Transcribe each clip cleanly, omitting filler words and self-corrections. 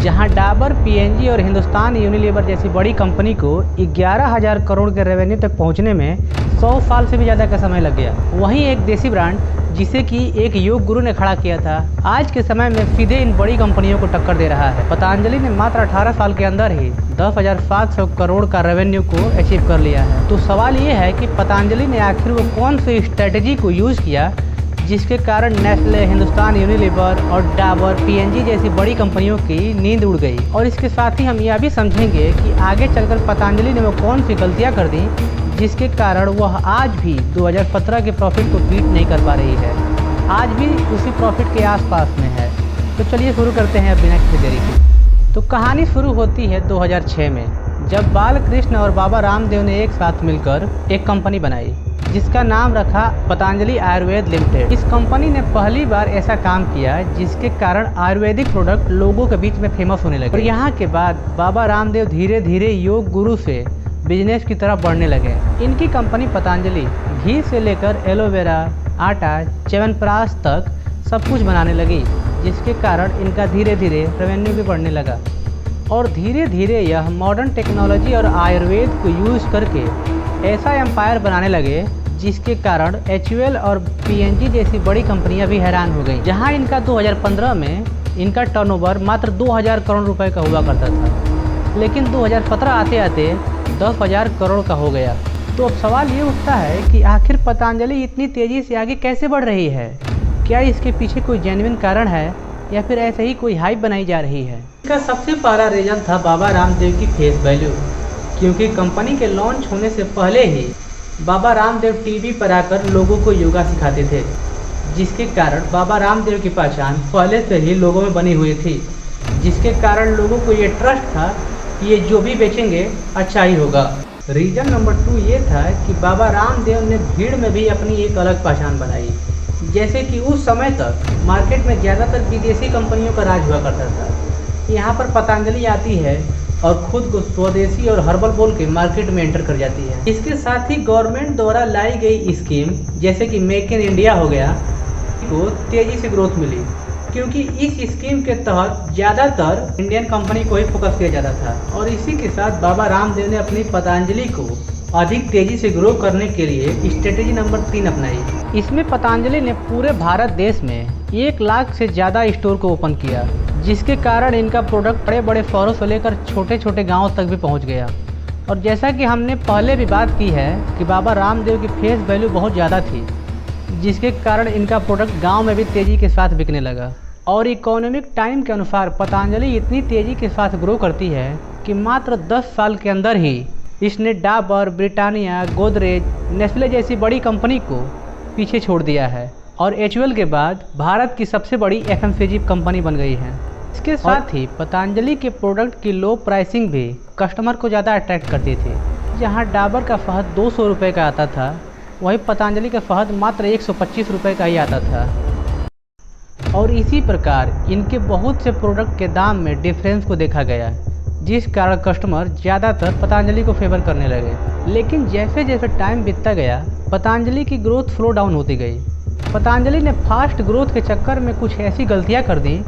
जहां डाबर, पीएनजी और हिंदुस्तान यूनिलीवर जैसी बड़ी कंपनी को 11,000 करोड़ के रेवेन्यू तक पहुंचने में 100 साल से भी ज़्यादा का समय लग गया। वहीं एक देसी ब्रांड जिसे कि एक योग गुरु ने खड़ा किया था, आज के समय में सीधे इन बड़ी कंपनियों को टक्कर दे रहा है। पतंजलि ने मात्र 18 साल के अंदर ही 10,700 करोड़ का रेवेन्यू को अचीव कर लिया है। तो सवाल ये है कि पतंजलि ने आखिर वो कौन सी स्ट्रेटेजी को यूज़ किया जिसके कारण नेस्ले, हिंदुस्तान यूनिलीवर और डाबर, पीएनजी जैसी बड़ी कंपनियों की नींद उड़ गई। और इसके साथ ही हम यह भी समझेंगे कि आगे चलकर पतंजलि ने वो कौन सी गलतियां कर दी जिसके कारण वह आज भी 2017 के प्रॉफिट को बीट नहीं कर पा रही है, आज भी उसी प्रॉफिट के आसपास में है। तो चलिए शुरू करते हैं बिना किसी देरी के। तो कहानी शुरू होती है 2006 में, जब बालकृष्ण और बाबा रामदेव ने एक साथ मिलकर एक कंपनी बनाई जिसका नाम रखा पतंजलि आयुर्वेद लिमिटेड। इस कंपनी ने पहली बार ऐसा काम किया जिसके कारण आयुर्वेदिक प्रोडक्ट लोगों के बीच में फेमस होने लगे। और यहाँ के बाद बाबा रामदेव धीरे धीरे योग गुरु से बिजनेस की तरफ बढ़ने लगे। इनकी कंपनी पतंजलि घी से लेकर एलोवेरा, आटा, च्यवनप्राश तक सब कुछ बनाने लगी, जिसके कारण इनका धीरे धीरे रेवेन्यू भी बढ़ने लगा। और धीरे धीरे यह मॉडर्न टेक्नोलॉजी और आयुर्वेद को यूज़ करके ऐसा एम्पायर बनाने लगे जिसके कारण HUL और PNG जैसी बड़ी कंपनियां भी हैरान हो गई। जहां इनका 2015 में इनका टर्नओवर मात्र 2,000 करोड़ रुपए का हुआ करता था, लेकिन 2017 आते आते 10,000 करोड़ का हो गया। तो अब सवाल ये उठता है कि आखिर पतंजलि इतनी तेज़ी से आगे कैसे बढ़ रही है? क्या इसके पीछे कोई जेन्युइन कारण है या फिर ऐसे ही कोई हाइप बनाई जा रही है? इसका सबसे पहला रीज़न था बाबा रामदेव की फेस वैल्यू, क्योंकि कंपनी के लॉन्च होने से पहले ही बाबा रामदेव टीवी पर आकर लोगों को योगा सिखाते थे, जिसके कारण बाबा रामदेव की पहचान पहले से ही लोगों में बनी हुई थी, जिसके कारण लोगों को ये ट्रस्ट था कि ये जो भी बेचेंगे अच्छा ही होगा। रीज़न नंबर 2 ये था कि बाबा रामदेव ने भीड़ में भी अपनी एक अलग पहचान बनाई। जैसे कि उस समय तक मार्केट में ज़्यादातर विदेशी कंपनियों का राज हुआ करता था। यहाँ पर पतंजलि आती है और खुद को स्वदेशी और हर्बल बोल के मार्केट में एंटर कर जाती है। इसके साथ ही गवर्नमेंट द्वारा लाई गई स्कीम जैसे कि मेक इन इंडिया हो गया को तेज़ी से ग्रोथ मिली, क्योंकि इस स्कीम के तहत ज़्यादातर इंडियन कंपनी को ही फोकस किया जाता था। और इसी के साथ बाबा रामदेव ने अपनी पतंजलि को अधिक तेज़ी से ग्रो करने के लिए स्ट्रेटेजी नंबर 3 अपनाई। इसमें पतंजलि ने पूरे भारत देश में 1 लाख से ज़्यादा स्टोर को ओपन किया, जिसके कारण इनका प्रोडक्ट बड़े बड़े शहरों से लेकर छोटे छोटे गाँव तक भी पहुँच गया। और जैसा कि हमने पहले भी बात की है कि बाबा रामदेव की फेस वैल्यू बहुत ज़्यादा थी, जिसके कारण इनका प्रोडक्ट गाँव में भी तेज़ी के साथ बिकने लगा। और इकोनॉमिक टाइम के अनुसार पतंजलि इतनी तेज़ी के साथ ग्रो करती है कि मात्र 10 साल के अंदर ही इसने डाबर, ब्रिटानिया, गोदरेज, नेस्ले जैसी बड़ी कंपनी को पीछे छोड़ दिया है और HUL के बाद भारत की सबसे बड़ी FMCG कंपनी बन गई है। इसके साथ ही पतंजलि के प्रोडक्ट की लो प्राइसिंग भी कस्टमर को ज़्यादा अट्रैक्ट करती थी। जहां डाबर का शहद 200 रुपये का आता था, वहीं पतंजलि का शहद मात्र 125 रुपये का ही आता था। और इसी प्रकार इनके बहुत से प्रोडक्ट के दाम में डिफरेंस को देखा गया, जिस कारण कस्टमर ज़्यादातर पतंजलि को फेवर करने लगे। लेकिन जैसे जैसे टाइम बीतता गया, पतंजलि की ग्रोथ स्लो डाउन होती गई। पतंजलि ने फास्ट ग्रोथ के चक्कर में कुछ ऐसी गलतियां कर दी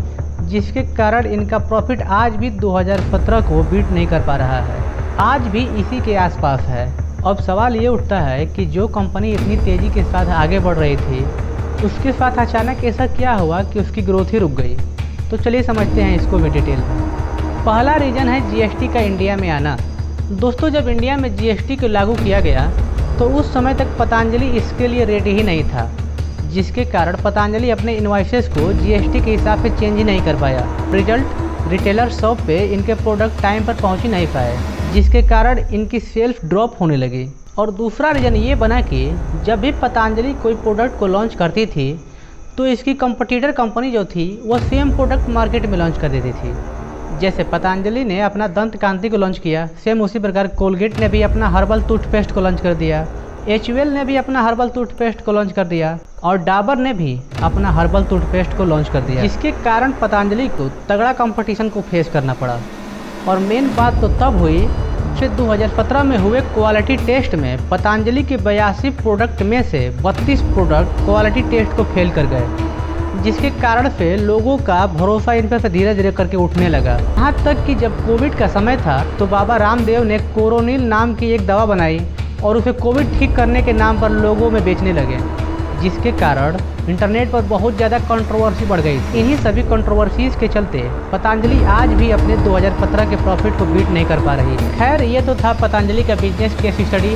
जिसके कारण इनका प्रॉफिट आज भी 2017 को बीट नहीं कर पा रहा है, आज भी इसी के आसपास है। अब सवाल ये उठता है कि जो कंपनी इतनी तेज़ी के साथ आगे बढ़ रही थी, उसके साथ अचानक ऐसा क्या हुआ कि उसकी ग्रोथ ही रुक गई? तो चलिए समझते हैं इसको भी डिटेल में। पहला रीज़न है GST का इंडिया में आना। दोस्तों, जब इंडिया में GST को लागू किया गया तो उस समय तक पतंजलि इसके लिए रेडी ही नहीं था, जिसके कारण पतंजलि अपने इन्वाइसेस को GST के हिसाब से चेंज ही नहीं कर पाया। रिजल्ट, रिटेलर शॉप पे इनके प्रोडक्ट टाइम पर पहुंच ही नहीं पाए, जिसके कारण इनकी सेल्फ ड्रॉप होने लगी। और दूसरा रीज़न ये बना कि जब भी पतंजलि कोई प्रोडक्ट को लॉन्च करती थी तो इसकी कंपटीटर कंपनी जो थी वो सेम प्रोडक्ट मार्केट में लॉन्च कर देती थी। जैसे पतंजलि ने अपना दंत कांति को लॉन्च किया, सेम उसी प्रकार कोलगेट ने भी अपना हर्बल टूथपेस्ट को लॉन्च कर दिया, HUL ने भी अपना हर्बल टूथपेस्ट को लॉन्च कर दिया और डाबर ने भी अपना हर्बल टूथपेस्ट को लॉन्च कर दिया, जिसके कारण पतंजलि को तगड़ा कंपटीशन को फेस करना पड़ा। और मेन बात तो तब हुई जब 2017 में हुए क्वालिटी टेस्ट में पतंजलि के 82 प्रोडक्ट में से 32 प्रोडक्ट क्वालिटी टेस्ट को फेल कर गए। जिसके कारण से लोगों का भरोसा इन पर धीरे धीरे करके उठने लगा। यहाँ तक कि जब कोविड का समय था तो बाबा रामदेव ने कोरोनिल नाम की एक दवा बनाई और उसे कोविड ठीक करने के नाम पर लोगों में बेचने लगे, जिसके कारण इंटरनेट पर बहुत ज़्यादा कंट्रोवर्सी बढ़ गई। इन्हीं सभी कंट्रोवर्सीज के चलते पतंजलि आज भी अपने 2015 के प्रॉफिट को बीट नहीं कर पा रही। खैर, ये तो था पतंजलि का बिजनेस केस स्टडी।